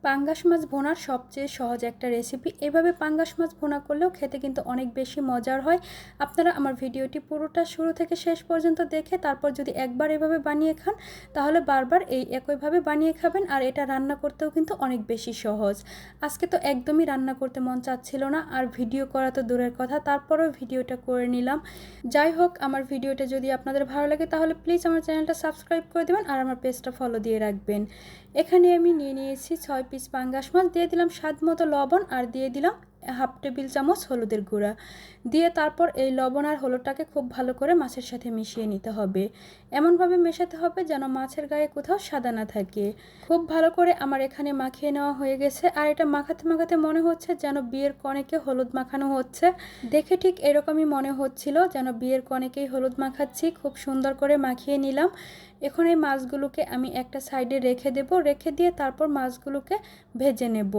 পাঙ্গাস মাছ ভুনার সবচেয়ে সহজ একটা রেসিপি। এভাবে পাঙ্গাস মাছ ভুনা করলেও খেতে কিন্তু অনেক বেশি মজার হয়। আপনারা আমার ভিডিওটি পুরোটা শুরু থেকে শেষ পর্যন্ত দেখে তারপর যদি একবার এভাবে বানিয়ে খান তাহলে বারবার এই একইভাবে বানিয়ে খাবেন। আর এটা রান্না করতেও কিন্তু অনেক বেশি সহজ। আজকে তো একদমই রান্না করতে মন চাচ্ছিল না, আর ভিডিও করা তো দূরের কথা, তারপরেও ভিডিওটা করে নিলাম। যাই হোক, আমার ভিডিওটা যদি আপনাদের ভালো লাগে তাহলে প্লিজ আমার চ্যানেলটা সাবস্ক্রাইব করে দেবেন আর আমার পেজটা ফলো দিয়ে রাখবেন। এখানে আমি নিয়ে নিয়েছি 6 পিস পাঙ্গাস মাছ, দিয়ে দিলাম স্বাদ মতো লবণ আর দিয়ে দিলাম হাফ টেবিল চামচ হলুদের গুঁড়া। দিয়ে তারপর এই লবণ আর হলুদটাকে খুব ভালো করে মাছের সাথে মিশিয়ে নিতে হবে। এমনভাবে মেশাতে হবে যেন মাছের গায়ে কোথাও সাদা না থাকে। খুব ভালো করে আমার এখানে মাখিয়ে নেওয়া হয়ে গেছে, আর এটা মাখাতে মাখাতে মনে হচ্ছে যেন বিয়ের কনেকে হলুদ মাখানো হচ্ছে। দেখে ঠিক এরকমই মনে হচ্ছিল যেন বিয়ের কনেকেই হলুদ মাখাচ্ছি। খুব সুন্দর করে মাখিয়ে নিলাম। এখন এই মাছগুলোকে আমি একটা সাইডে রেখে দেব, রেখে দিয়ে তারপর মাছগুলোকে ভেজে নেব।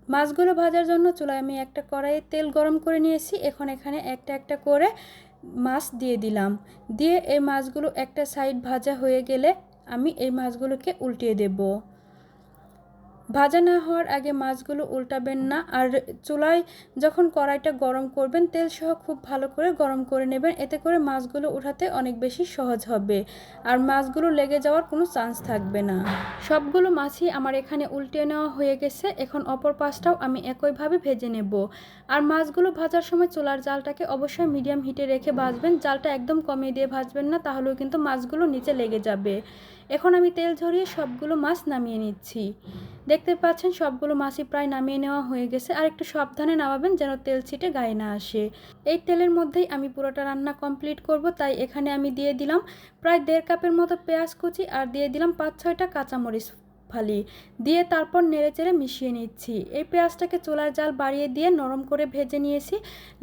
মাছগুলো ভাজার জন্য চুলায় আমি একটা কড়াইয়ে তেল গরম করে নিয়েছি। এখন এখানে একটা একটা করে মাছ দিয়ে দিলাম। দিয়ে এই মাছগুলো একটা সাইড ভাজা হয়ে গেলে আমি এই মাছগুলোকে উল্টিয়ে দেব। ভাজা না হওয়ার আগে মাছগুলো উল্টাবেন না। আর চুলায় যখন কড়াইটা গরম করবেন তেল সহ খুব ভালো করে গরম করে নেবেন, এতে করে মাছগুলো উঠাতে অনেক বেশি সহজ হবে আর মাছগুলো লেগে যাওয়ার কোনো চান্স থাকবে না। সবগুলো মাছই আমার এখানে উল্টে নেওয়া হয়ে গেছে। এখন অপর পাশটাও আমি একইভাবে ভেজে নেব। আর মাছগুলো ভাজার সময় চুলার জালটাকে অবশ্যই মিডিয়াম হিটে রেখে ভাজবেন। জালটা একদম কমিয়ে দিয়ে ভাজবেন না, তাহলেও কিন্তু মাছগুলো নিচে লেগে যাবে। এখন আমি তেল ঝরিয়ে সবগুলো মাছ নামিয়ে নিচ্ছি। দেখতে পাচ্ছেন সবগুলো মাছই প্রায় নামিয়ে নেওয়া হয়ে গেছে। আর একটু সাবধানে নামাবেন যেন তেল ছিটে গায়ে না আসে। এই তেলের মধ্যেই আমি পুরোটা রান্না কমপ্লিট করব, তাই এখানে আমি দিয়ে দিলাম প্রায় 1.5 কাপের মতো পেঁয়াজ কুচি আর দিয়ে দিলাম 5-6টা কাঁচামরিচ ফালি। দিয়ে তারপর নেড়েচেড়ে মিশিয়ে নিচ্ছি। এই পেঁয়াজটাকে চুলার জাল বাড়িয়ে দিয়ে নরম করে ভেজে নিয়েছি।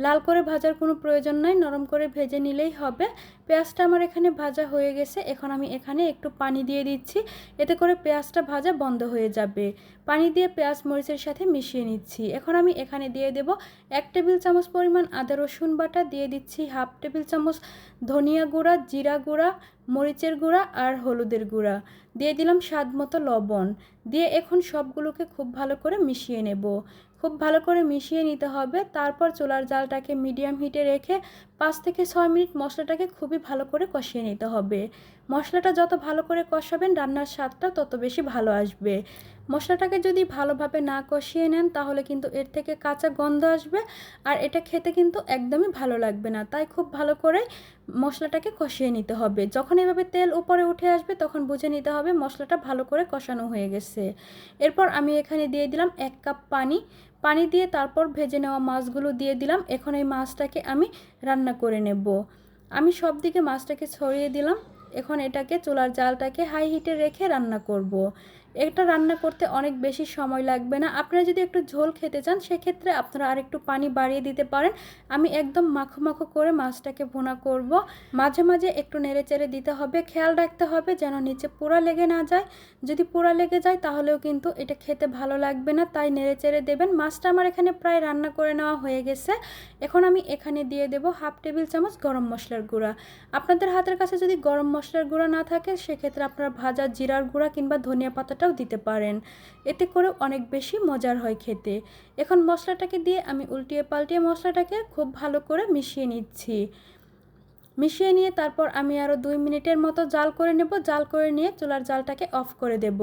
লাল করে ভাজার কোনো প্রয়োজন নাই, নরম করে ভেজে নিলেই হবে। পেঁয়াজটা আমার এখানে ভাজা হয়ে গেছে। এখন আমি এখানে একটু পানি দিয়ে দিচ্ছি, এতে করে পেঁয়াজটা ভাজা বন্ধ হয়ে যাবে। পানি দিয়ে পেঁয়াজ মরিচের সাথে মিশিয়ে নিচ্ছি। এখন আমি এখানে দিয়ে দেব 1 টেবিল চামচ পরিমাণ আদা রসুন বাটা, দিয়ে দিচ্ছি হাফ টেবিল চামচ ধনিয়া গুঁড়া, জিরা গুঁড়া, মরিচের গুঁড়া আর হলুদের গুঁড়া, দিয়ে দিলাম স্বাদ মতো লবণ। দিয়ে এখন সবগুলোকে খুব ভালো করে মিশিয়ে নেব। খুব ভালো করে মিশিয়ে নিতে হবে। তারপর চুলার জালটাকে মিডিয়াম হিটে রেখে 5 থেকে 6 মিনিট মশলাটাকে খুবই ভালো করে কষিয়ে নিতে হবে। মশলাটা যত ভালো করে কষাবেন রান্নার স্বাদটা তত বেশি ভালো আসবে। মশলাটাকে যদি ভালোভাবে না কষিয়ে নেন তাহলে কিন্তু এর থেকে কাঁচা গন্ধ আসবে, আর এটা খেতে কিন্তু একদমই ভালো লাগবে না। তাই খুব ভালো করে মশলাটাকে কষিয়ে নিতে হবে। যখন এভাবে তেল উপরে উঠে আসবে তখন বুঝে নিতে হবে মশলাটা ভালো করে কষানো হয়ে গেছে। এরপর আমি এখানে দিয়ে দিলাম 1 কাপ পানি। পানি দিয়ে তারপর ভেজে নেওয়া মাছগুলো দিয়ে দিলাম। এখন এই মাছটাকে আমি রান্না করে নেব। আমি সব দিকে মাছটাকে ছড়িয়ে দিলাম। এখন এটাকে চুলার জালটাকে হাই হিটে রেখে রান্না করব। এটা রান্না করতে অনেক বেশি সময় লাগবে না। আপনারা যদি একটু ঝোল খেতে চান সেক্ষেত্রে আপনারা আর একটু পানি বাড়িয়ে দিতে পারেন। আমি একদম মাখো মাখো করে মাছটাকে ভুনা করব। মাঝে মাঝে একটু নেড়েচেড়ে দিতে হবে, খেয়াল রাখতে হবে যেন নিচে পোড়া লেগে না যায়। যদি পোড়া লেগে যায় তাহলেও কিন্তু এটা খেতে ভালো লাগবে না, তাই নেড়েচেড়ে দেবেন। মাছটা আমার এখানে প্রায় রান্না করে নেওয়া হয়ে গেছে। এখন আমি এখানে দিয়ে দেব হাফ টেবিল চামচ গরম মশলার গুঁড়া। আপনাদের হাতের কাছে যদি গরম মশলার গুঁড়া না থাকে সেক্ষেত্রে আপনারা ভাজা জিরার গুঁড়া কিংবা ধনিয়া পাতাটাও দিতে পারেন, এতে করে অনেক বেশি মজার হয় খেতে। এখন মশলাটাকে দিয়ে আমি উল্টিয়ে পাল্টিয়ে মশলাটাকে খুব ভালো করে মিশিয়ে নিচ্ছি। মিশিয়ে নিয়ে তারপর আমি আরও 2 মিনিটের মতো জাল করে নেব। জাল করে নিয়ে চুলার জালটাকে অফ করে দেব।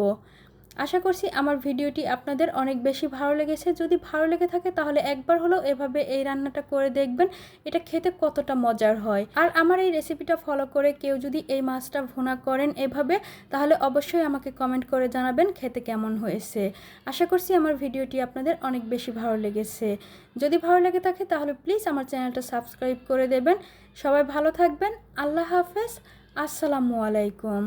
আশা করছি আমার ভিডিওটি আপনাদের অনেক বেশি ভালো লেগেছে। যদি ভালো লেগে থাকে তাহলে একবার হলেও এভাবে এই রান্নাটা করে দেখবেন, এটা খেতে কতটা মজার হয়। আর আমার এই রেসিপিটা ফলো করে কেউ যদি এই মাছটা ভুনা করেন এভাবে, তাহলে অবশ্যই আমাকে কমেন্ট করে জানাবেন খেতে কেমন হয়েছে। আশা করছি আমার ভিডিওটি আপনাদের অনেক বেশি ভালো লেগেছে। যদি ভালো লেগে থাকে তাহলে প্লিজ আমার চ্যানেলটা সাবস্ক্রাইব করে দেবেন। সবাই ভালো থাকবেন। আল্লাহ হাফেজ। আসসালামু আলাইকুম।